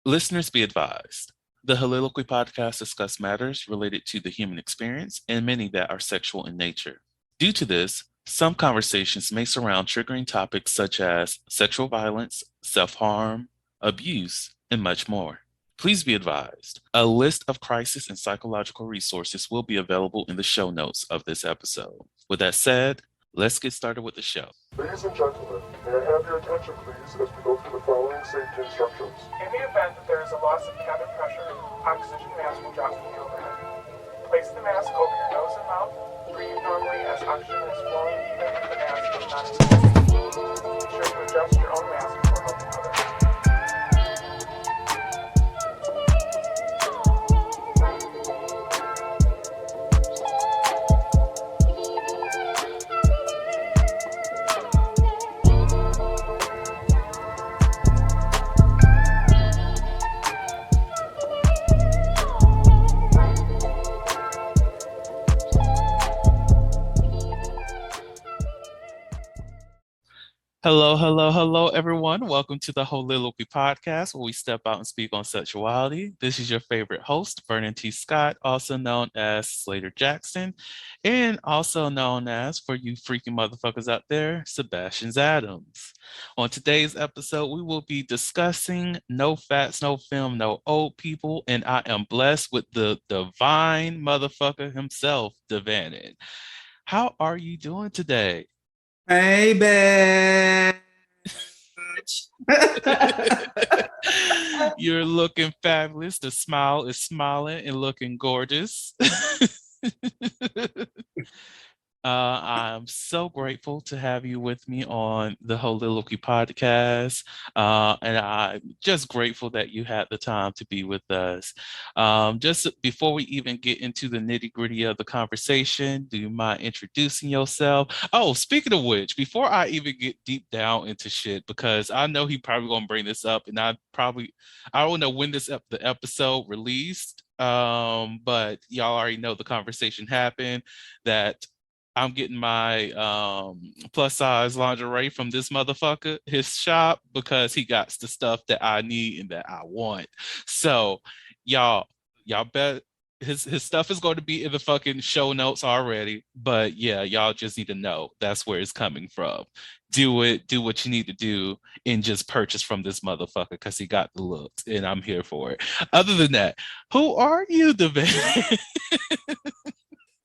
Listeners be advised. The Soliloquy podcast discuss matters related to the human experience and many that are sexual in nature. Due to this, some conversations may surround triggering topics such as sexual violence, self-harm, abuse, and much more. Please be advised, a list of crisis and psychological resources will be available in the show notes of this episode. With that said, let's get started with the show. Ladies and gentlemen, may I have your attention please as we go through the following safety instructions. In the event that there is a loss of cabin pressure, oxygen mask will drop from the overhead. Place the mask over your nose and mouth. Breathe normally as oxygen is flowing even if the mask is not inflated. Be sure to adjust your own mask before helping others. Hello, everyone. Welcome to the Soliloquy podcast, where we step out and speak on sexuality. This is your favorite host, Vernon T. Scott, also known as Slater Jackson, and also known as, for you freaking motherfuckers out there, Sebastian Adams. On today's episode, we will be discussing no fats, no film, no old people, and I am blessed with the divine motherfucker himself, Devanin. How are you doing today? Hey, bitch. You're looking fabulous. The smile is smiling and looking gorgeous. I'm so grateful to have you with me on the Soliloquy podcast. And I'm just grateful that you had the time to be with us. Just before we even get into the nitty-gritty of the conversation, do you mind introducing yourself? Oh, speaking of which, before I even get deep down into shit, because I know he probably gonna bring this up, and I don't know when the episode released. But y'all already know the conversation happened that I'm getting my plus size lingerie from this motherfucker, his shop, because he got the stuff that I need and that I want. So y'all bet his stuff is going to be in the fucking show notes already. But yeah, y'all just need to know that's where it's coming from. Do what you need to do, and just purchase from this motherfucker because he got the looks, and I'm here for it. Other than that, who are you, Devanin?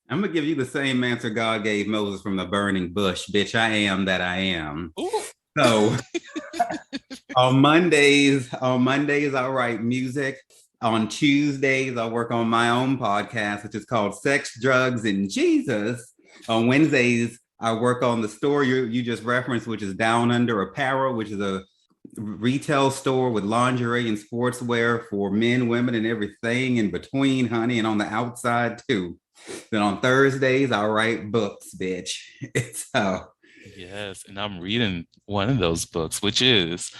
I'm going to give you the same answer God gave Moses from the burning bush. Bitch, I am that I am. Ooh. So on Mondays, I write music. On Tuesdays, I work on my own podcast, which is called Sex, Drugs, and Jesus. On Wednesdays, I work on the store you just referenced, which is DownUnder Apparel, which is a retail store with lingerie and sportswear for men, women, and everything in between, honey, and on the outside too. Then on Thursdays, I write books, bitch. So yes, and I'm reading one of those books, which is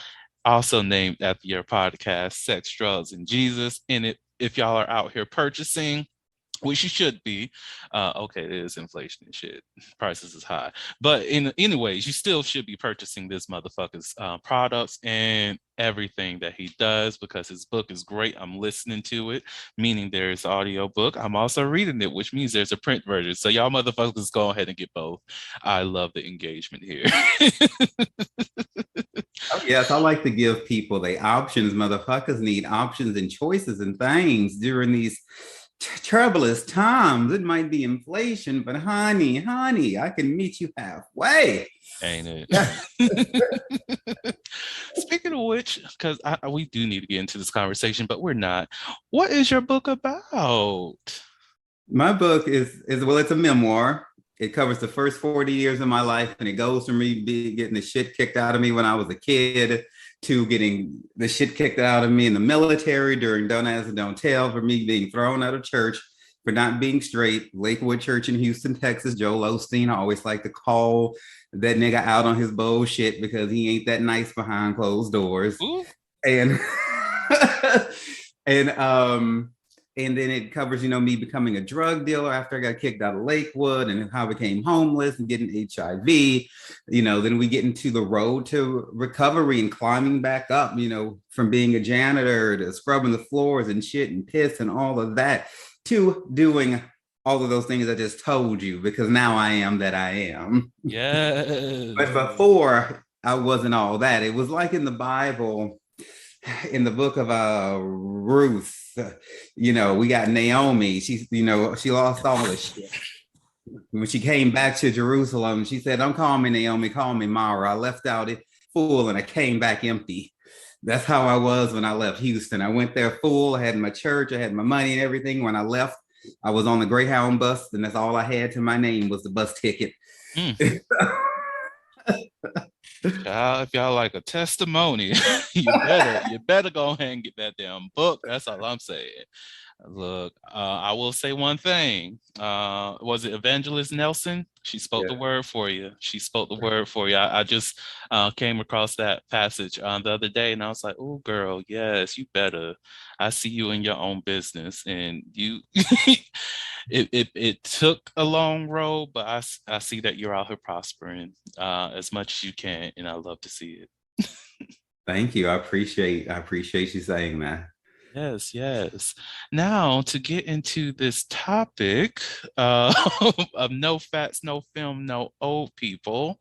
also named after your podcast, Sex, Drugs, and Jesus. And if y'all are out here purchasing, which you should be, okay, it is inflation and shit. Prices is high. But anyways, you still should be purchasing this motherfucker's products and everything that he does, because his book is great. I'm listening to it, meaning there's audio book. I'm also reading it, which means there's a print version. So y'all motherfuckers go ahead and get both. I love the engagement here. oh, yes, I like to give people the options. Motherfuckers need options and choices and things during these troublous times. It might be inflation, but honey, I can meet you halfway. Ain't it? Speaking of which, because we do need to get into this conversation, but we're not. What is your book about? My book is well, it's a memoir. It covers the first 40 years of my life, and it goes from me getting the shit kicked out of me when I was a kid to getting the shit kicked out of me in the military during Don't Ask and Don't Tell, for me being thrown out of church for not being straight. Lakewood Church in Houston, Texas. Joel Osteen, I always like to call that nigga out on his bullshit because he ain't that nice behind closed doors. Ooh. And and And then it covers, me becoming a drug dealer after I got kicked out of Lakewood and how I became homeless and getting HIV. Then we get into the road to recovery and climbing back up, from being a janitor to scrubbing the floors and shit and piss and all of that to doing all of those things I just told you, because now I am that I am. Yes. But before, I wasn't all that. It was like in the Bible, in the book of Ruth, we got Naomi. She's, she lost all this shit. When she came back to Jerusalem, she said, "Don't call me Naomi, call me Mara. I left out it full and I came back empty." That's how I was when I left Houston. I went there full. I had my church, I had my money and everything. When I left, I was on the Greyhound bus, and that's all I had to my name was the bus ticket. Mm. Child, if y'all like a testimony, you better go ahead and get that damn book. That's all I'm saying. Look, I will say one thing. Was it Evangelist Nelson? She spoke the word for you. She spoke the word for you. I just came across that passage the other day, and I was like, "Oh, girl, yes, you better. I see you in your own business, and you." It took a long road, but I see that you're out here prospering as much as you can, and I love to see it. Thank you. I appreciate you saying that. Yes, yes. Now to get into this topic of no fats, no film, no old people.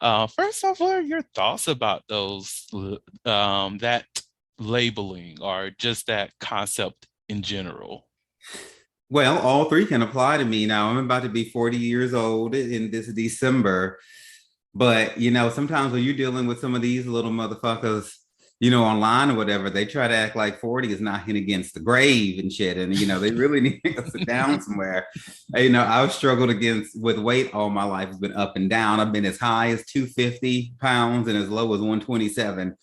First off, what are your thoughts about those that labeling or just that concept in general? Well, all three can apply to me now. I'm about to be 40 years old in this December. But, sometimes when you're dealing with some of these little motherfuckers, online or whatever, they try to act like 40 is knocking against the grave and shit. And, they really need to sit down somewhere. I've struggled with weight all my life. It's been up and down. I've been as high as 250 pounds and as low as 127,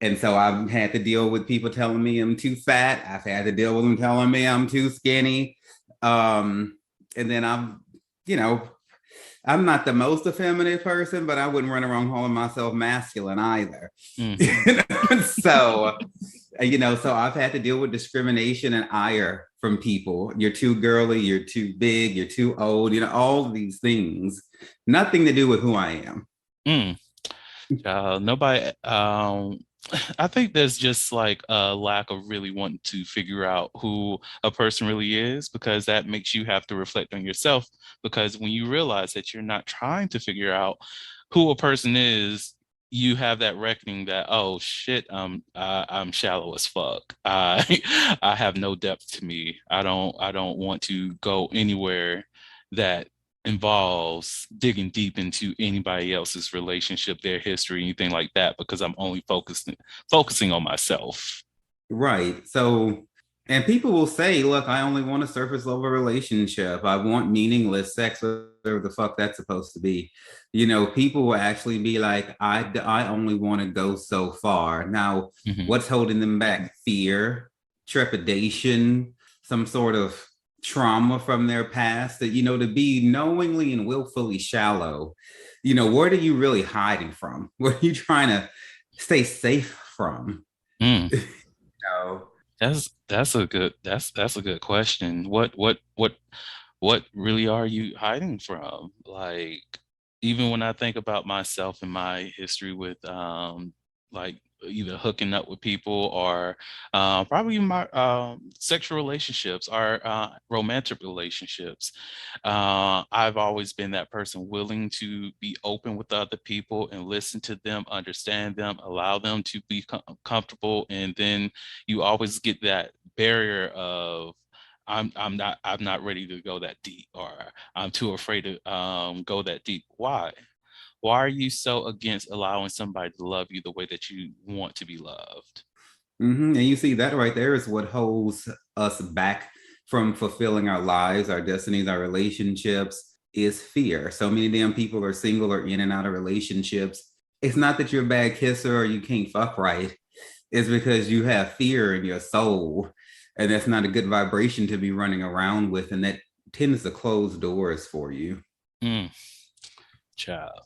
And so I've had to deal with people telling me I'm too fat. I've had to deal with them telling me I'm too skinny. And then I'm not the most effeminate person, but I wouldn't run around calling myself masculine either. Mm-hmm. So I've had to deal with discrimination and ire from people. You're too girly, you're too big, you're too old, all of these things. Nothing to do with who I am. Nobody, I think there's just like a lack of really wanting to figure out who a person really is, because that makes you have to reflect on yourself. Because when you realize that you're not trying to figure out who a person is, you have that reckoning that, oh shit, I'm shallow as fuck. I have no depth to me. I don't want to go anywhere that involves digging deep into anybody else's relationship, their history, anything like that, because I'm only focusing on myself. Right. So, and people will say, look, I only want a surface level relationship. I want meaningless sex, whatever the fuck that's supposed to be. People will actually be like, I only want to go so far. Now, What's holding them back? Fear, trepidation, some sort of trauma from their past, that to be knowingly and willfully shallow. What are you really hiding from? What are you trying to stay safe from? That's a good question. What really are you hiding from? Like, even when I think about myself and my history with like either hooking up with people or probably my sexual relationships or romantic relationships. I've always been that person willing to be open with other people and listen to them, understand them, allow them to be comfortable. And then you always get that barrier of, I'm not ready to go that deep, or I'm too afraid to go that deep. Why? Why are you so against allowing somebody to love you the way that you want to be loved? And you see, that right there is what holds us back from fulfilling our lives, our destinies, our relationships, is fear. So many damn people are single or in and out of relationships. It's not that you're a bad kisser or you can't fuck right. It's because you have fear in your soul. And that's not a good vibration to be running around with. And that tends to close doors for you. Child.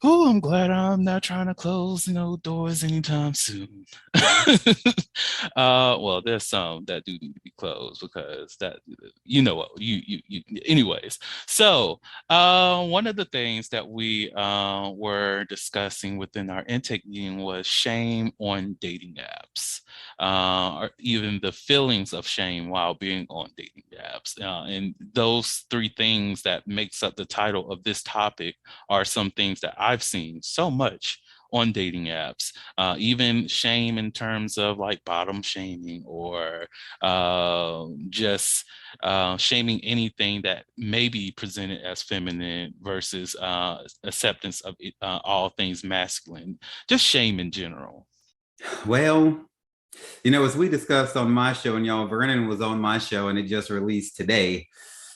Oh, I'm glad I'm not trying to close no doors anytime soon. Well, there's some that do need to be closed because that, you know what, you anyways. So, one of the things that we were discussing within our intake meeting was shame on dating apps, or even the feelings of shame while being on dating apps. And those three things that makes up the title of this topic are some things that I've seen so much on dating apps, even shame in terms of like bottom shaming or just shaming anything that may be presented as feminine versus acceptance of all things masculine, just shame in general. Well, as we discussed on my show, and y'all, Vernon was on my show, and it just released today.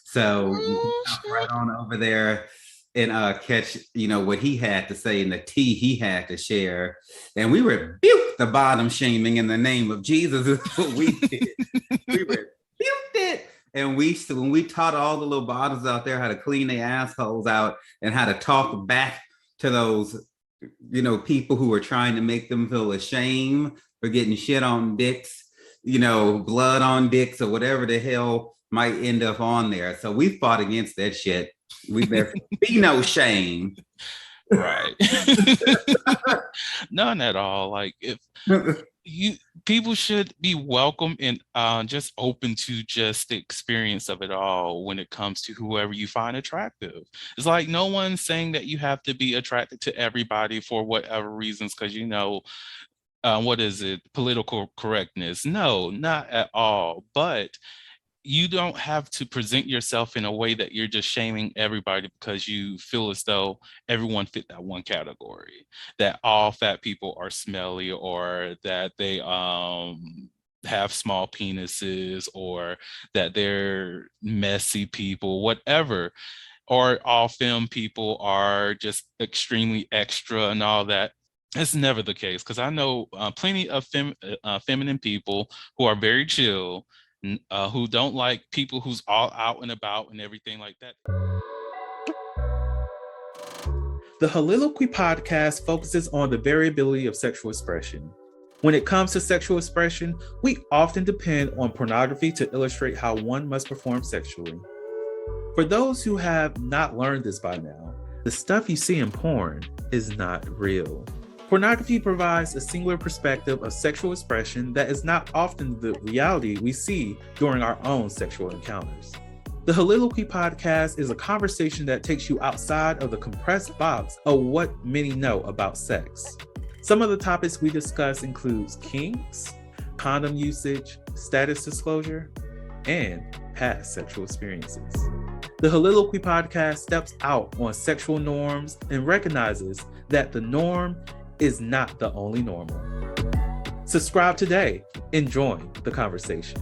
So you can Oh, jump shit. right on over there and catch, what he had to say and the tea he had to share. And we rebuked the bottom shaming in the name of Jesus. Is what we did. We rebuked it. And when we taught all the little bottoms out there how to clean their assholes out and how to talk back to those, people who are trying to make them feel ashamed for getting shit on dicks, blood on dicks or whatever the hell might end up on there. So we fought against that shit. There be no shame. Right. None at all. Like if you people should be welcome and just open to just the experience of it all when it comes to whoever you find attractive. It's like no one's saying that you have to be attracted to everybody for whatever reasons, because what is it, political correctness? No, not at all. But you don't have to present yourself in a way that you're just shaming everybody because you feel as though everyone fit that one category, that all fat people are smelly, or that they have small penises, or that they're messy people, whatever, or all femme people are just extremely extra and all that. It's never the case, because I know plenty of feminine people who are very chill, who don't like people who's all out and about and everything like that. The Holiloquy podcast focuses on the variability of sexual expression. When it comes to sexual expression, we often depend on pornography to illustrate how one must perform sexually. For those who have not learned this by now, the stuff you see in porn is not real. Pornography provides a singular perspective of sexual expression that is not often the reality we see during our own sexual encounters. The Holiloquy podcast is a conversation that takes you outside of the compressed box of what many know about sex. Some of the topics we discuss includes kinks, condom usage, status disclosure, and past sexual experiences. The Holiloquy podcast steps out on sexual norms and recognizes that the norm is not the only normal. Subscribe today and join the conversation.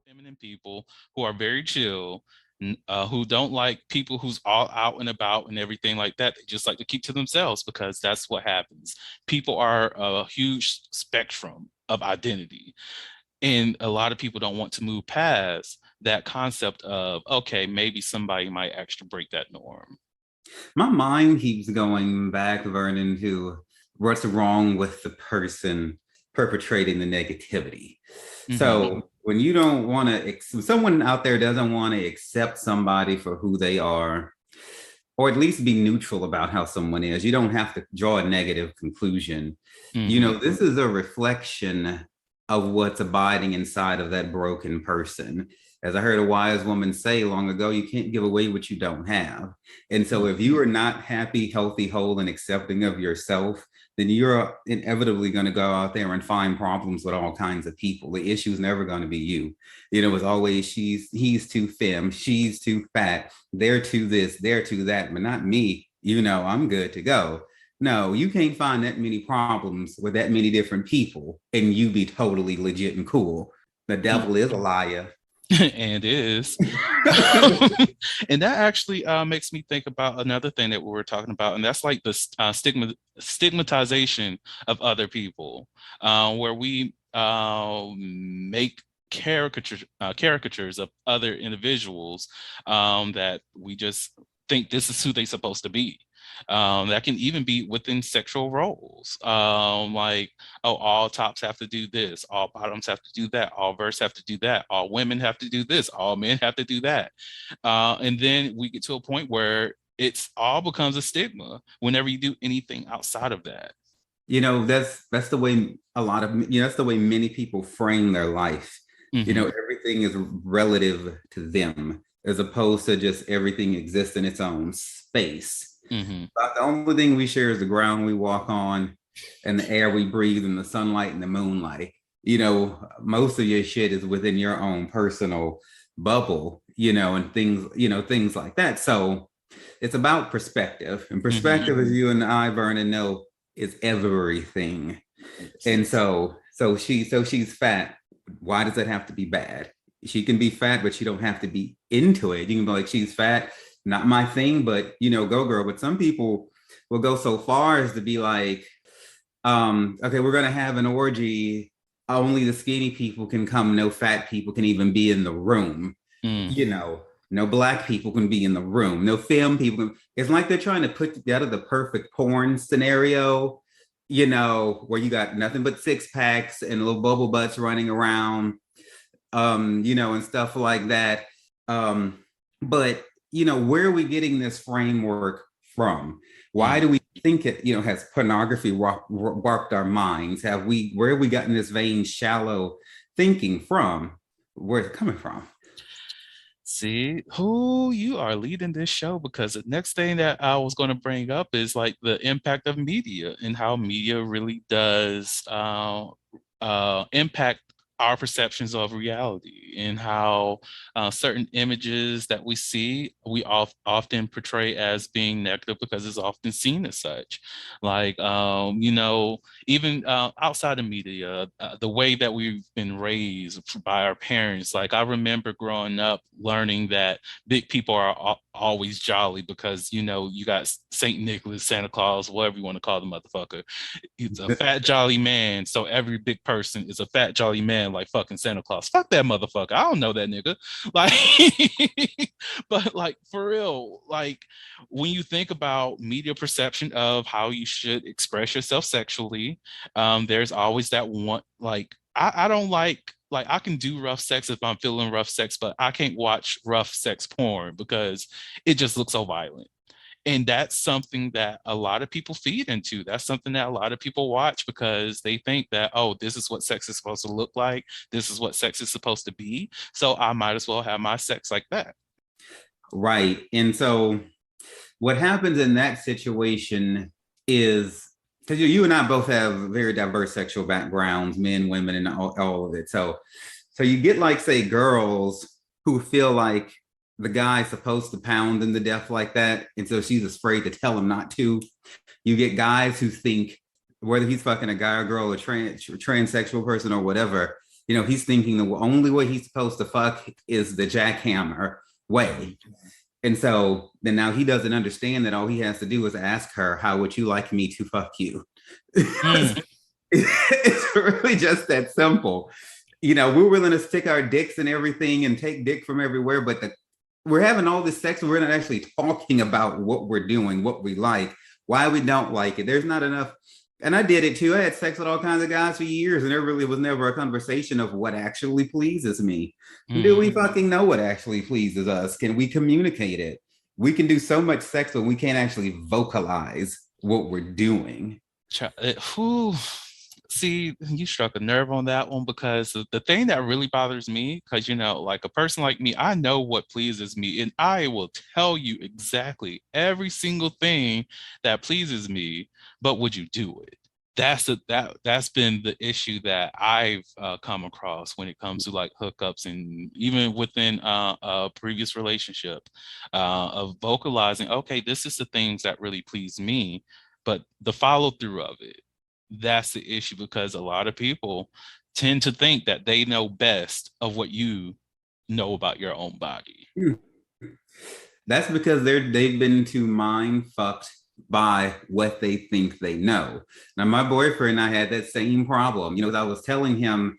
Feminine people who are very chill, who don't like people who's all out and about and everything like that. They just like to keep to themselves because that's what happens. People are a huge spectrum of identity. And a lot of people don't want to move past that concept of, okay, maybe somebody might actually break that norm. My mind keeps going back, Vernon, to what's wrong with the person perpetrating the negativity. Mm-hmm. So when you don't want to, someone out there doesn't want to accept somebody for who they are, or at least be neutral about how someone is, you don't have to draw a negative conclusion. Mm-hmm. This is a reflection of what's abiding inside of that broken person. As I heard a wise woman say long ago, you can't give away what you don't have. And so if you are not happy, healthy, whole, and accepting of yourself, then you're inevitably going to go out there and find problems with all kinds of people. The issue is never going to be you. It's always he's too femme, she's too fat, they're too this, they're too that, but not me. I'm good to go. No, you can't find that many problems with that many different people and you be totally legit and cool. The devil is a liar. And is. And that actually makes me think about another thing that we were talking about, and that's like the stigmatization of other people, where we make caricatures of other individuals that we just think this is who they're supposed to be. That can even be within sexual roles. Like, oh, all tops have to do this, all bottoms have to do that, all verts have to do that, all women have to do this, all men have to do that. And then we get to a point where it's all becomes a stigma whenever you do anything outside of that. That's the way a lot of that's the way many people frame their life. Mm-hmm. Everything is relative to them as opposed to just everything exists in its own space. Mm-hmm. But the only thing we share is the ground we walk on and the air we breathe and the sunlight and the moonlight. Most of your shit is within your own personal bubble, and things like that. So it's about perspective, and perspective, as you and I, Vernon, know, is everything. And so she's fat. Why does it have to be bad? She can be fat, but she don't have to be into it. You can be like, she's fat, not my thing, but go girl. But some people will go so far as to be like, okay, we're gonna have an orgy. Only the skinny people can come. No fat people can even be in the room. No black people can be in the room. No femme people can. It's like they're trying to put together the perfect porn scenario, where you got nothing but six packs and little bubble butts running around, and stuff like that. But where are we getting this framework from? Why do we think it, has pornography warped our minds? Where have we gotten this vain, shallow thinking from? Where's it coming from? See, who you are leading this show, because the next thing that I was going to bring up is like the impact of media and how media really does impact our perceptions of reality, and how certain images that we see, we often portray as being negative because it's often seen as such. Like, even outside of media, the way that we've been raised by our parents. Like, I remember growing up learning that big people are always jolly because, you got St. Nicholas, Santa Claus, whatever you want to call the motherfucker. He's a fat, jolly man. So every big person is a fat, jolly man, like fucking Santa Claus. Fuck that motherfucker. I don't know that nigga. Like, but like, for real, like, when you think about media perception of how you should express yourself sexually, there's always that one, like, I don't like I can do rough sex if I'm feeling rough sex, but I can't watch rough sex porn because it just looks so violent. And that's something that a lot of people feed into. That's something that a lot of people watch because they think that, oh, this is what sex is supposed to look like. This is what sex is supposed to be. So I might as well have my sex like that. Right. And so what happens in that situation is, because you and I both have very diverse sexual backgrounds, men, women, and all of it. So you get, like, say, girls who feel like the guy's supposed to pound them to death like that, and so she's afraid to tell him not to. You get guys who think, whether he's fucking a guy or girl, a transsexual person or whatever, he's thinking the only way he's supposed to fuck is the jackhammer way. And so then now he doesn't understand that all he has to do is ask her, how would you like me to fuck you? It's really just that simple. We're willing to stick our dicks in everything and take dick from everywhere, but we're having all this sex and we're not actually talking about what we're doing, what we like, why we don't like it. There's not enough. And I did it too. I had sex with all kinds of guys for years, and there really was never a conversation of what actually pleases me. Do we fucking know what actually pleases us? Can we communicate it? We can do so much sex, but we can't actually vocalize what we're doing. See, you struck a nerve on that one, because the thing that really bothers me, because, like, a person like me, I know what pleases me, and I will tell you exactly every single thing that pleases me, but would you do it? That's been the issue that I've come across when it comes to, like, hookups, and even within a previous relationship, of vocalizing, okay, this is the things that really please me, but the follow through of it, that's the issue, because a lot of people tend to think that they know best of what you know about your own body. That's because they've been too mind fucked by what they think they know. Now, my boyfriend and I had that same problem. I was telling him,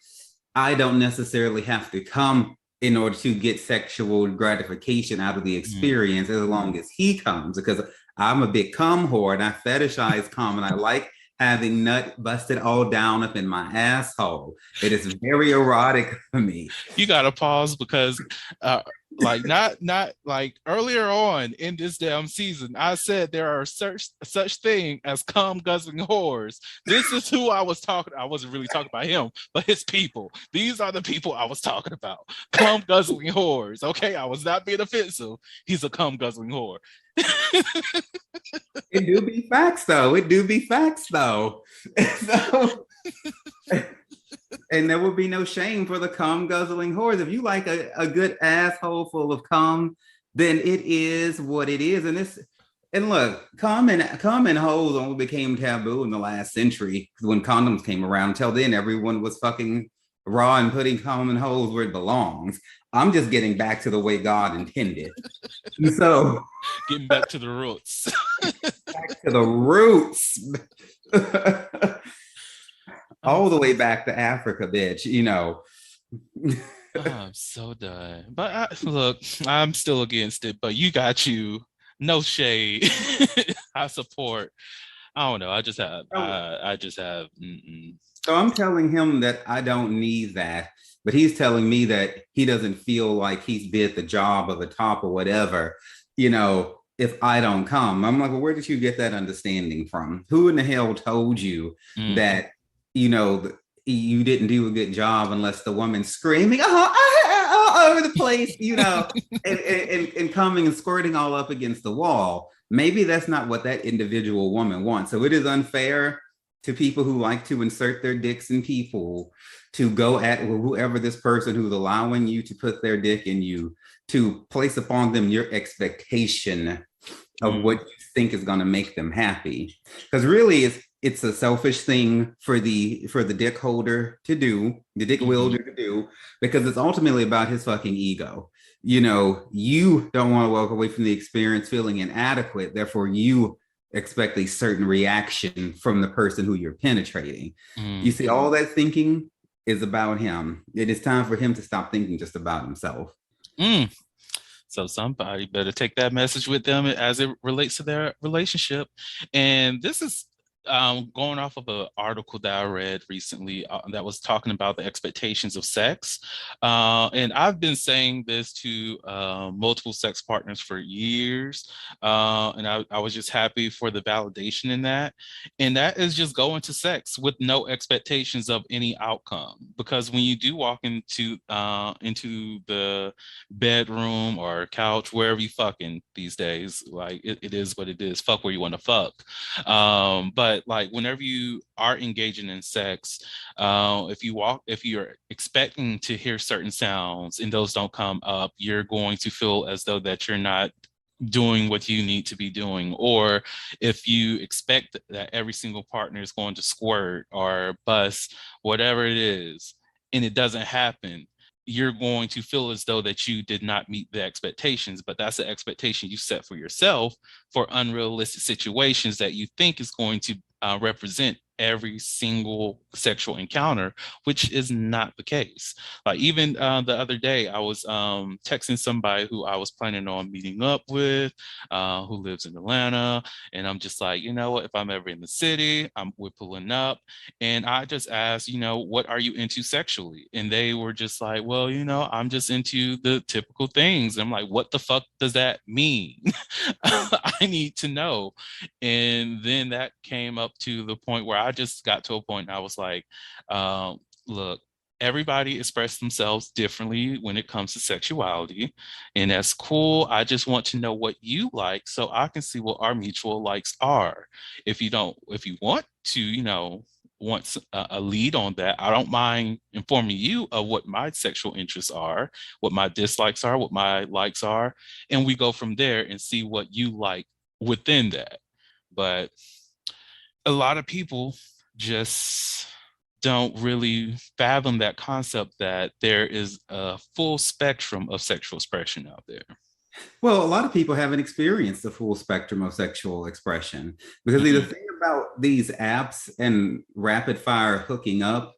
I don't necessarily have to come in order to get sexual gratification out of the Mm. experience as long as he comes, because I'm a big cum whore and I fetishize cum and I like having nut busted all down up in my asshole. It is very erotic for me. You gotta pause because uh like not like earlier on in this damn season, I said there are such thing as cum guzzling whores. This is who I was talking. I wasn't really talking about him, but his people. These are the people I was talking about. Cum guzzling whores. Okay, I was not being offensive. He's a cum guzzling whore. It do be facts though. It do be facts though. So, and there would be no shame for the cum guzzling whores. If you like a good asshole full of cum, then it is what it is. And look, cum and hoes only became taboo in the last century when condoms came around. Until then, everyone was fucking raw and putting cum and hoes where it belongs. I'm just getting back to the way God intended. So Getting back to the roots. back to the roots. All the way back to Africa, bitch, you know. Oh, I'm so done. But look, I'm still against it, but you got you. No shade. I support. I don't know. I just have. Mm-mm. So I'm telling him that I don't need that, but he's telling me that he doesn't feel like he's did the job or the top or whatever, you know, if I don't come. I'm like, well, where did you get that understanding from? Who in the hell told you Mm. that, you know, you didn't do a good job unless the woman's screaming, all over the place, you know, and coming and squirting all up against the wall. Maybe that's not what that individual woman wants. So it is unfair to people who like to insert their dicks in people, to go at whoever this person who's allowing you to put their dick in you, to place upon them your expectation of what you think is going to make them happy. Because really it's a selfish thing for the dick holder to do, the dick wielder to do, because it's ultimately about his fucking ego. You know, you don't want to walk away from the experience feeling inadequate, therefore you expect a certain reaction from the person who you're penetrating. You see, all that thinking is about him. It is time for him to stop thinking just about himself. Mm. So somebody better take that message with them as it relates to their relationship. And this is going off of an article that I read recently that was talking about the expectations of sex. And I've been saying this to multiple sex partners for years. And I was just happy for the validation in that. And that is just going to sex with no expectations of any outcome. Because when you do walk into the bedroom or couch, wherever you fucking these days, like it is what it is. Fuck where you want to fuck. But like whenever you are engaging in sex, if you're expecting to hear certain sounds and those don't come up, you're going to feel as though that you're not doing what you need to be doing. Or if you expect that every single partner is going to squirt or bust, whatever it is, and it doesn't happen, you're going to feel as though that you did not meet the expectations. But that's the expectation you set for yourself for unrealistic situations that you think is going to represent every single sexual encounter, which is not the case. Like even the other day, I was texting somebody who I was planning on meeting up with, who lives in Atlanta, and I'm just like, you know what, if I'm ever in the city, we're pulling up, and I just asked, you know, what are you into sexually? And they were just like, well, you know, I'm just into the typical things. And I'm like, what the fuck does that mean? I need to know. And then that came up to the point where I just got to a point and I was like, look, everybody expresses themselves differently when it comes to sexuality, and that's cool. I just want to know what you like so I can see what our mutual likes are. If you want to, you know, want a lead on that, I don't mind informing you of what my sexual interests are, what my dislikes are, what my likes are, and we go from there and see what you like within that. But a lot of people just don't really fathom that concept that there is a full spectrum of sexual expression out there. Well, a lot of people haven't experienced the full spectrum of sexual expression because the thing about these apps and rapid fire hooking up,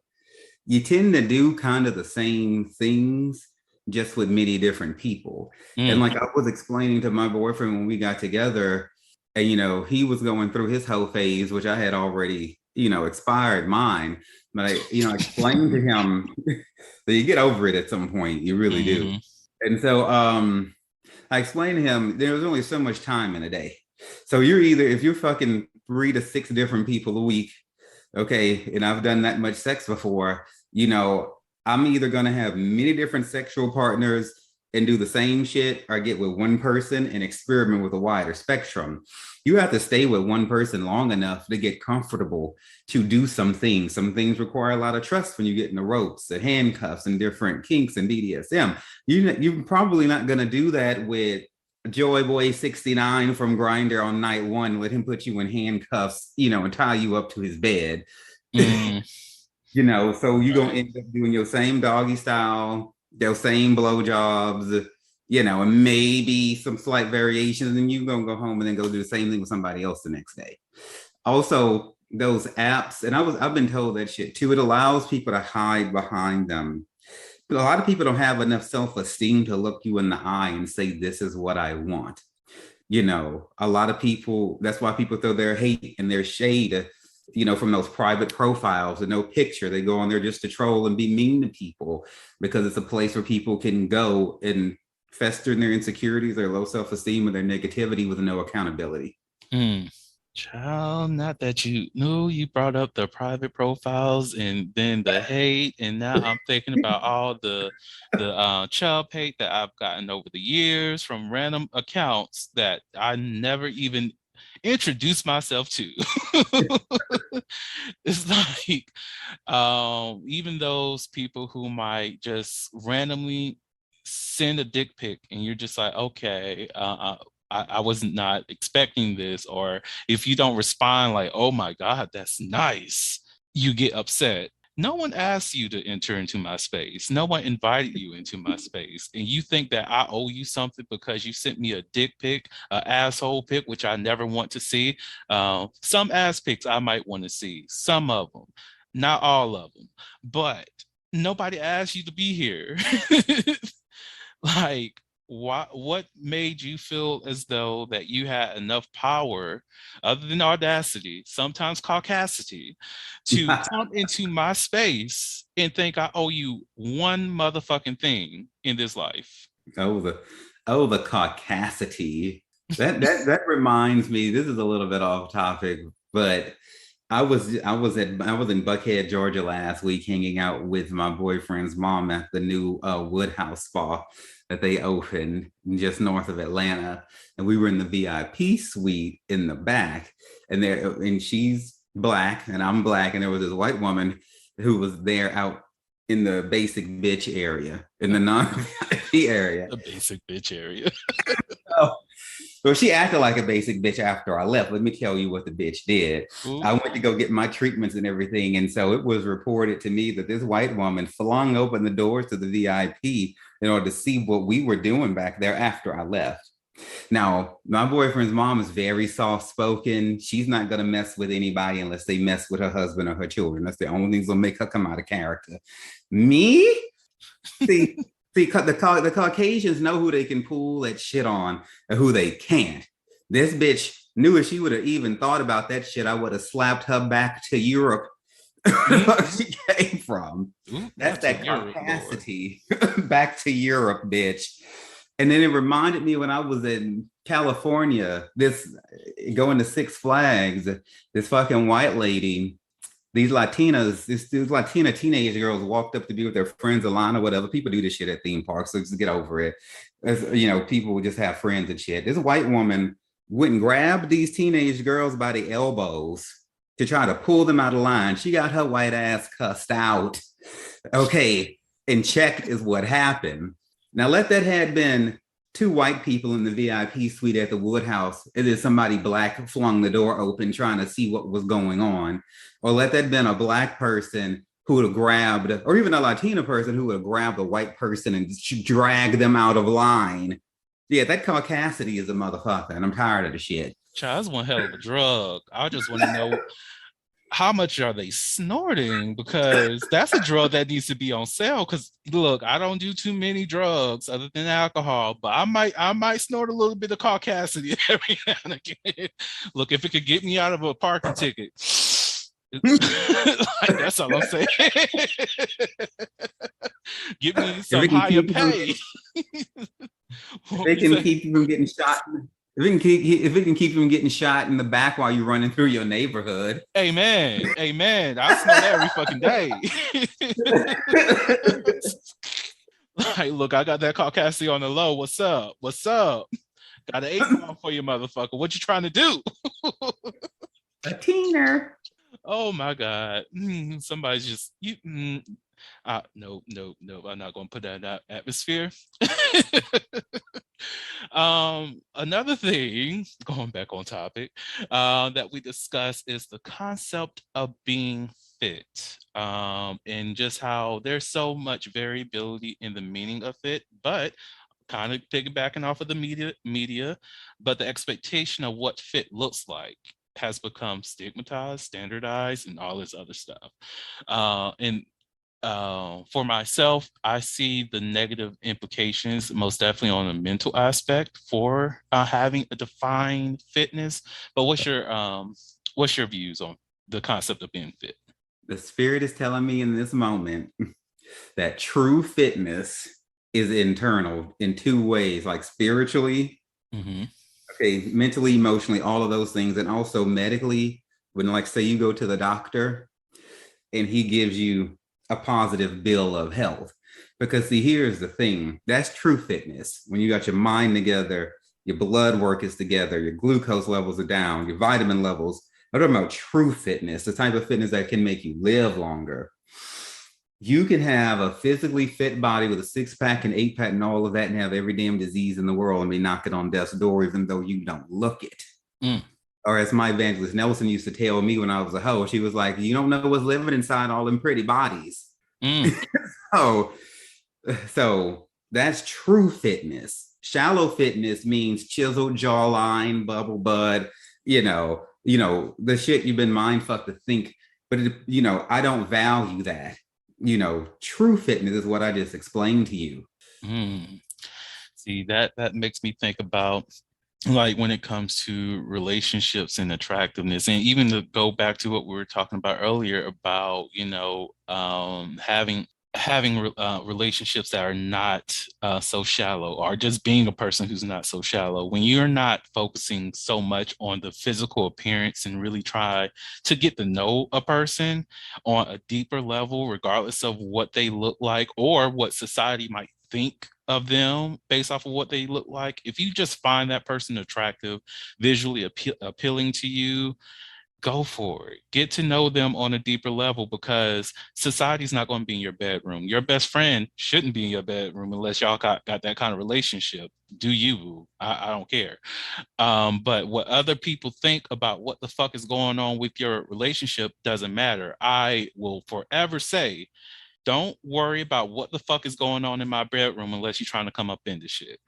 you tend to do kind of the same things, just with many different people. And Mm, like I was explaining to my boyfriend when we got together, and he was going through his whole phase, which I had already, expired mine. But I explained to him that you get over it at some point, you really do. mhm, And so I explained to him there's only so much time in a day. So if you're fucking 3 to 6 different people a week, okay, and I've done that much sex before, I'm either gonna have many different sexual partners and do the same shit, or get with one person and experiment with a wider spectrum. You have to stay with one person long enough to get comfortable to do some things. Some things require a lot of trust when you get in the ropes, the handcuffs, and different kinks and BDSM. You're probably not gonna do that with Joy Boy 69 from Grinder on night one. Let him put you in handcuffs, and tie you up to his bed. mm, So you're gonna right. end up doing your same doggy style, your same blowjobs, and maybe some slight variations, and you're gonna go home and then go do the same thing with somebody else the next day. Also, those apps, and I've been told that shit too. It allows people to hide behind them. But a lot of people don't have enough self-esteem to look you in the eye and say, "This is what I want." A lot of people, that's why people throw their hate and their shade, from those private profiles with no picture. They go on there just to troll and be mean to people, because it's a place where people can go and fester in their insecurities, their low self-esteem, and their negativity with no accountability. Mm. Child, not that you knew you brought up the private profiles and then the hate, and now I'm thinking about all the child hate that I've gotten over the years from random accounts that I never even introduced myself to. It's like even those people who might just randomly send a dick pic, and you're just like, okay, I was not expecting this. Or if you don't respond like, oh my God, that's nice, you get upset. No one asked you to enter into my space. No one invited you into my space. And you think that I owe you something because you sent me a dick pic, an asshole pic, which I never want to see. Some ass pics I might want to see, some of them, not all of them. But nobody asked you to be here. Like, what made you feel as though that you had enough power, other than audacity, sometimes caucasity, to come into my space and think I owe you one motherfucking thing in this life? oh, the caucasity. That reminds me, this is a little bit off topic, but I was in Buckhead, Georgia last week, hanging out with my boyfriend's mom at the new Woodhouse Spa that they opened just north of Atlanta, and we were in the VIP suite in the back, and she's black and I'm black, and there was this white woman who was there out in the basic bitch area, in the non-VIP area. The basic bitch area. So, well, she acted like a basic bitch after I left. Let me tell you what the bitch did. Ooh. I went to go get my treatments and everything. And so it was reported to me that this white woman flung open the doors to the VIP in order to see what we were doing back there after I left. Now, my boyfriend's mom is very soft spoken. She's not going to mess with anybody unless they mess with her husband or her children. That's the only things that will make her come out of character. Me? See, the Caucasians know who they can pull that shit on and who they can't. This bitch knew if she would have even thought about that shit, I would have slapped her back to Europe. She came from. Ooh, That's that Europe, capacity. Back to Europe, bitch. And then it reminded me when I was in California, going to Six Flags, this fucking white lady, these Latina teenage girls walked up to be with their friends, Alana, whatever. People do this shit at theme parks, so just get over it. People would just have friends and shit. This white woman went and grabbed these teenage girls by the elbows to try to pull them out of line. She got her white ass cussed out. Okay, and checked is what happened. Now, let that had been 2 white people in the VIP suite at the Woodhouse, and then somebody black flung the door open trying to see what was going on. Or let that been a black person who would have grabbed, or even a Latina person who would have grabbed a white person and dragged them out of line. Yeah, that caucasity is a motherfucker, and I'm tired of the shit. child, that's one hell of a drug. I just want to know how much are they snorting? Because that's a drug that needs to be on sale. Because look, I don't do too many drugs other than alcohol, but I might snort a little bit of Caucasity every now and again. Look, if it could get me out of a parking ticket. Like, that's all I'm saying. Give me If some it can higher keep you from, pay. if What it you can say? keep you from getting shot, if it can keep you from getting shot in the back while you're running through your neighborhood. Amen. Amen. I snort every fucking day. Like, look, I got that Caucasity on the low. What's up? What's up? Got an 8 ball for you, motherfucker. What you trying to do? A teener. Oh my God. Somebody's just you. No, no, no. I'm not going to put that in that atmosphere. Another thing, going back on topic, that we discuss is the concept of being fit, and just how there's so much variability in the meaning of it, but kind of piggybacking off of the media, but the expectation of what fit looks like has become stigmatized, standardized, and all this other stuff. And For myself, I see the negative implications most definitely on the mental aspect for having a defined fitness. But what's your views on the concept of being fit? The spirit is telling me in this moment that true fitness is internal in two ways, like spiritually, Mm-hmm. okay, mentally, emotionally, all of those things, and also medically. When, like, say you go to the doctor and he gives you a positive bill of health. Because, see, here's the thing, that's true fitness. When you got your mind together, your blood work is together, your glucose levels are down, your vitamin levels. I'm talking about true fitness, the type of fitness that can make you live longer. You can have a physically fit body with a six pack and eight pack and all of that and have every damn disease in the world and be knocking on death's door, even though you don't look it. Mm. Or as my evangelist Nelson used to tell me when I was a hoe, she was like, you don't know what's living inside all them pretty bodies. Mm. Oh, so that's true fitness. Shallow fitness means chiseled jawline, bubble bud, the shit you've been mind fucked to think. But I don't value that. True fitness is what I just explained to you. Mm. See, that makes me think about, like, when it comes to relationships and attractiveness, and even to go back to what we were talking about earlier about having relationships that are not so shallow, or just being a person who's not so shallow. When you're not focusing so much on the physical appearance and really try to get to know a person on a deeper level, regardless of what they look like or what society might think of them based off of what they look like. If you just find that person attractive, visually appealing to you, go for it. Get to know them on a deeper level, because society's not going to be in your bedroom. Your best friend shouldn't be in your bedroom unless y'all got that kind of relationship. Do you? I don't care. But what other people think about what the fuck is going on with your relationship doesn't matter. I will forever say, don't worry about what the fuck is going on in my bedroom unless you're trying to come up in this shit.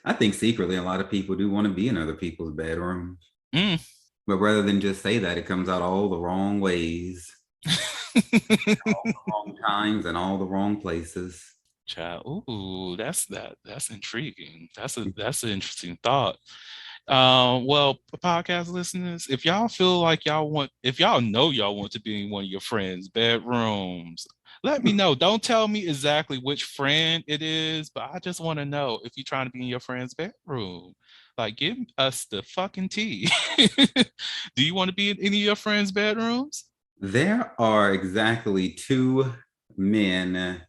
I think secretly a lot of people do want to be in other people's bedrooms. Mm. But rather than just say that, it comes out all the wrong ways, all the wrong times, and all the wrong places. Child, ooh, that's intriguing. That's an interesting thought. Well, podcast listeners, if y'all feel like if y'all know y'all want to be in one of your friends' bedrooms, let me know. Don't tell me exactly which friend it is, but I just want to know if you're trying to be in your friend's bedroom. Like, give us the fucking tea. Do you want to be in any of your friends' bedrooms? There are exactly two men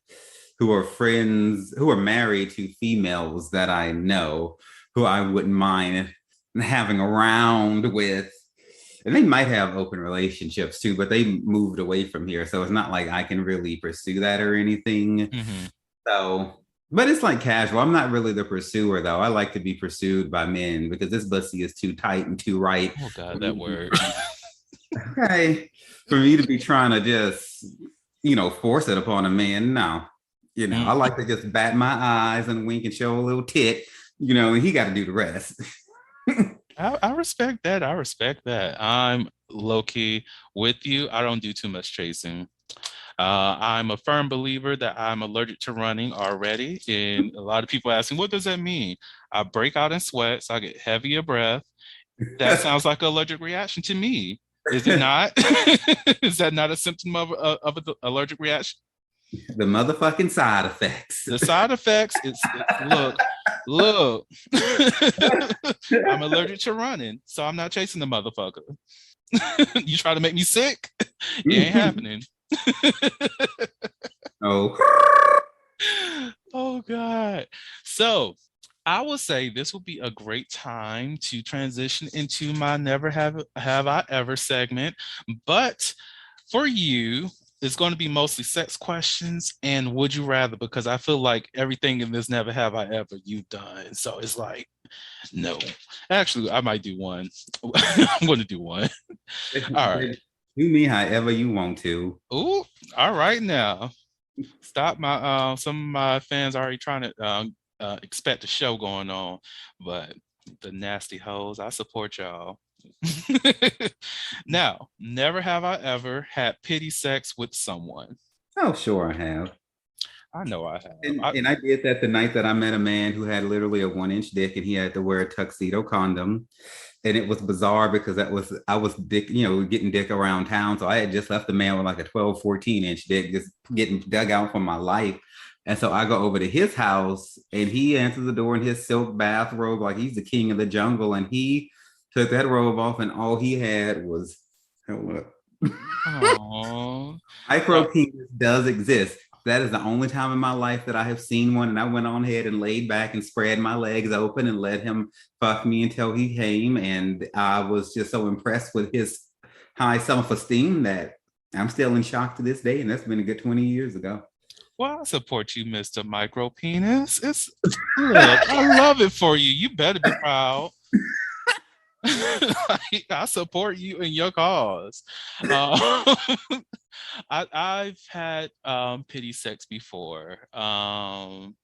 who are friends, who are married to females that I know, who I wouldn't mind having around with. And they might have open relationships too, but they moved away from here. So it's not like I can really pursue that or anything. Mm-hmm. So, but it's like casual. I'm not really the pursuer though. I like to be pursued by men because this pussy is too tight and too right. Oh God, that word. Okay. For me to be trying to just, force it upon a man. No. I Mm. like to just bat my eyes and wink and show a little tit, and he got to do the rest. I respect that. I respect that. low key with you. I don't do too much chasing. I'm a firm believer that I'm allergic to running already. And a lot of people asking, what does that mean? I break out in sweats, I get heavier breath. That sounds like an allergic reaction to me. Is it not? Is that not a symptom of an allergic reaction? The motherfucking side effects. The side effects, look. I'm allergic to running, so I'm not chasing the motherfucker. You try to make me sick? It ain't happening. Oh. Oh God. So I will say this will be a great time to transition into my never have I ever segment. But for you, it's going to be mostly sex questions and would you rather, because I feel like everything in this never have I ever you've done. So it's like, no. Actually, I might do one. I'm going to do one. All right. Do me however you want to. Ooh, all right now. Stop my some of my fans are already trying to expect a show going on, but the nasty hoes, I support y'all. Now, never have I ever had pity sex with someone. Oh, sure I have. I know I have. And I did that the night that I met a man who had literally a 1-inch dick and he had to wear a tuxedo condom. And it was bizarre because I was dick, getting dick around town. So I had just left the man with like a 12, 14-inch dick, just getting dug out for my life. And so I go over to his house and he answers the door in his silk bathrobe, like he's the king of the jungle. And he took that robe off and all he had was, micropeen does exist. That is the only time in my life that I have seen one. And I went on ahead and laid back and spread my legs open and let him fuck me until he came. And I was just so impressed with his high self-esteem that I'm still in shock to this day. And that's been a good 20 years ago. Well, I support you, Mr. Micropenis. Look, I love it for you. You better be proud. I support you in your cause. I've had pity sex before. And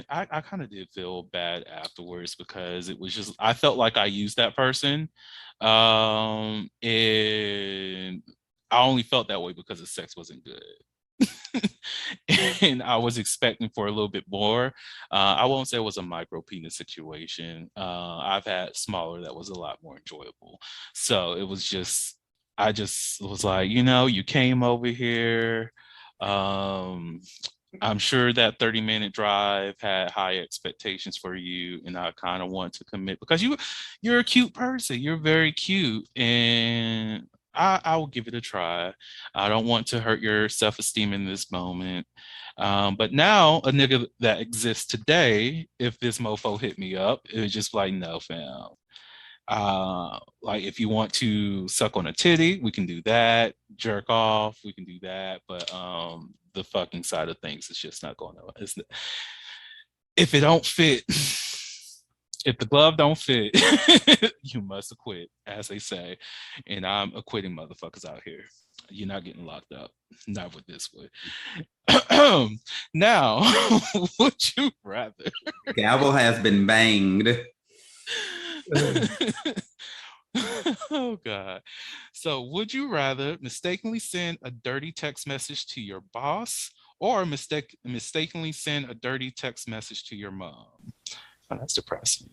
I kind of did feel bad afterwards because it was just, I felt like I used that person. And I only felt that way because the sex wasn't good. And I was expecting for a little bit more. I won't say it was a micro penis situation. I've had smaller that was a lot more enjoyable. So it was just, I just was like, you came over here. I'm sure that 30-minute drive had high expectations for you, and I kind of want to commit because you're a cute person. You're very cute, and I will give it a try. I don't want to hurt your self-esteem in this moment. But now a nigga that exists today, if this mofo hit me up, it was just like, no, fam. Like if you want to suck on a titty, we can do that. Jerk off, we can do that. But the fucking side of things is just not going to. If it don't fit, if the glove don't fit, you must acquit, as they say. And I'm acquitting motherfuckers out here. You're not getting locked up. Not with this one. Now, would you rather? Gavel has been banged. Oh God. So would you rather mistakenly send a dirty text message to your boss or mistakenly send a dirty text message to your mom? Oh, that's depressing.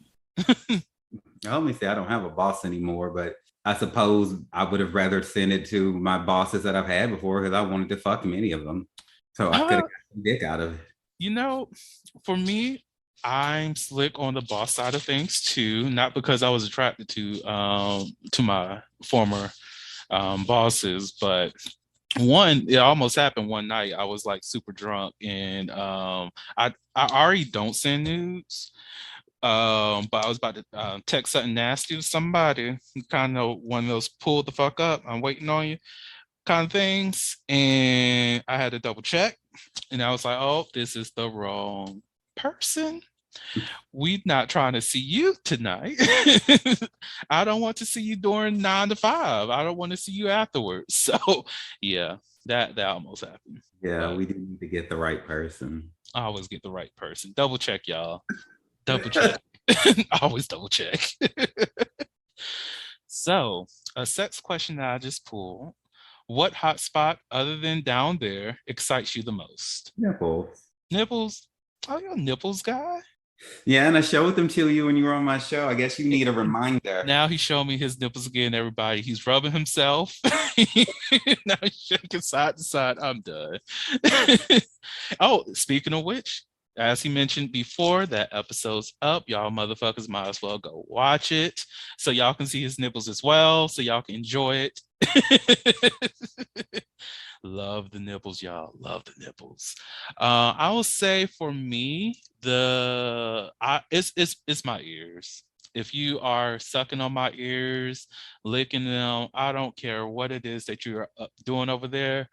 Let me say I don't have a boss anymore, but I suppose I would have rather sent it to my bosses that I've had before because I wanted to fuck many of them. So I could have got some dick out of it. For me, I'm slick on the boss side of things too, not because I was attracted to my former bosses, but it almost happened one night. I was like super drunk and I already don't send nudes. But I was about to text something nasty to somebody, kind of one of those pull the fuck up, I'm waiting on you kind of things. And I had to double check and I was like, oh, this is the wrong person. We not trying to see you tonight. I don't want to see you during 9 to 5. I don't want to see you afterwards. So yeah, that almost happened. Yeah, we do need to get the right person. I always get the right person. Double check, y'all. Double check. Always double check. So, a sex question that I just pulled. What hotspot other than down there excites you the most? Nipples. Nipples? Oh, you're a nipples guy? Yeah, and I showed them to you when you were on my show. I guess you need a reminder. Now he's showing me his nipples again, everybody. He's rubbing himself. Now he's shaking side to side. I'm done. Oh, speaking of which, as he mentioned before, that episode's up. Y'all motherfuckers might as well go watch it so y'all can see his nipples as well, so y'all can enjoy it. Love the nipples, y'all. Love the nipples. I will say for me, it's my ears. If you are sucking on my ears, licking them, I don't care what it is that you're doing over there.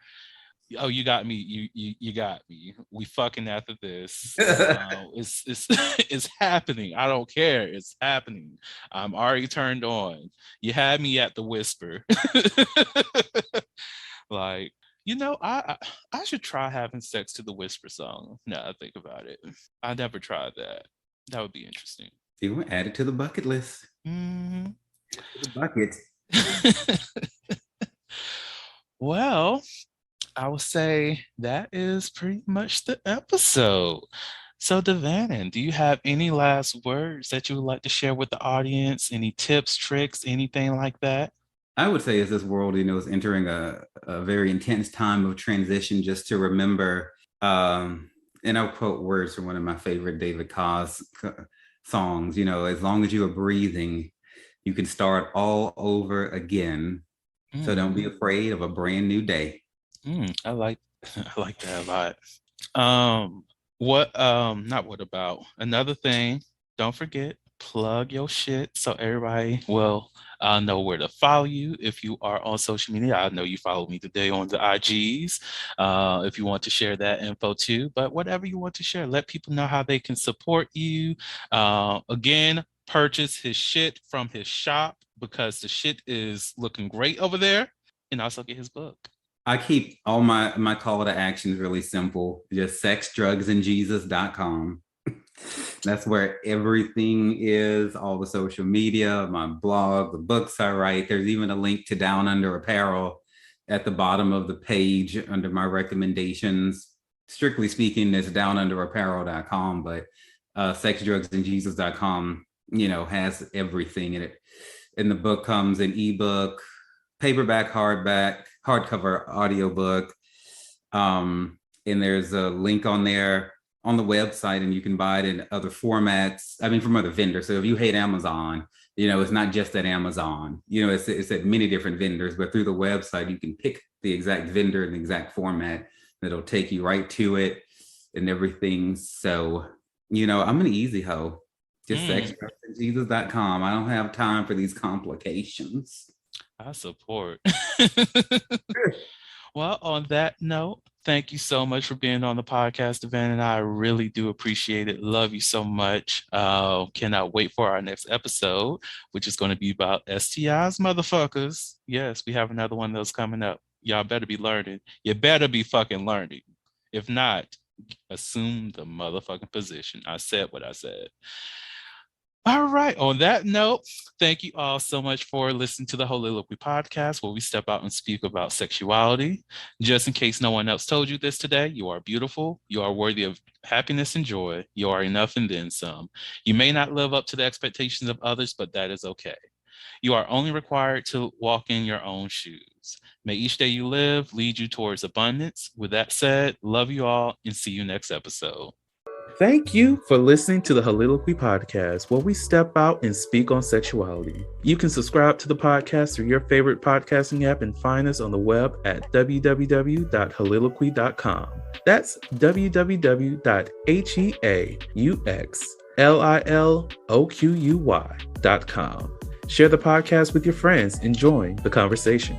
Oh, you got me. You got me. We fucking after this. It's it's happening. I don't care. It's happening. I'm already turned on. You had me at the whisper. Like, I should try having sex to the whisper song. Now I think about it. I never tried that. That would be interesting. You will add it to the bucket list. Mm-hmm. The bucket. Well, I would say that is pretty much the episode. So, Devanin, do you have any last words that you would like to share with the audience? Any tips, tricks, anything like that? I would say as this world, is entering a very intense time of transition, just to remember, and I'll quote words from one of my favorite David Cos songs, as long as you are breathing, you can start all over again. So don't be afraid of a brand new day. I like that a lot. What about another thing? Don't forget, plug your shit so everybody will know where to follow you. If you are on social media, I know you follow me today on the IGs. If you want to share that info too, but whatever you want to share, let people know how they can support you. Again, purchase his shit from his shop because the shit is looking great over there, and also get his book. I keep all my call to actions really simple. Just sexdrugsandjesus.com. That's where everything is, all the social media, my blog, the books I write. There's even a link to DownUnder Apparel at the bottom of the page under my recommendations. Strictly speaking, it's downunderapparel.com, but sexdrugsandjesus.com, has everything in it. And the book comes in ebook, paperback, hardcover, audiobook. And there's a link on there on the website, and you can buy it in other formats. From other vendors. So if you hate Amazon, it's not just at Amazon. It's at many different vendors, but through the website, you can pick the exact vendor and the exact format that'll take you right to it and everything. So, I'm an easy hoe. Just sexdrugsandjesus.com. I don't have time for these complications. I support. Well, on that note, thank you so much for being on the podcast, Devanin, and I really do appreciate it. Love you so much. Cannot wait for our next episode, which is going to be about STIs, motherfuckers. Yes, we have another one of those coming up. Y'all better be learning. You better be fucking learning. If not, assume the motherfucking position. I said what I said. All right. On that note, thank you all so much for listening to the Soliloquy podcast, where we step out and speak about sexuality. Just in case no one else told you this today, you are beautiful. You are worthy of happiness and joy. You are enough and then some. You may not live up to the expectations of others, but that is okay. You are only required to walk in your own shoes. May each day you live lead you towards abundance. With that said, love you all and see you next episode. Thank you for listening to the Soliloquy podcast, where we step out and speak on sexuality. You can subscribe to the podcast through your favorite podcasting app and find us on the web at www.soliloquy.com. That's www.heauxliloquy.com. Share the podcast with your friends and join the conversation.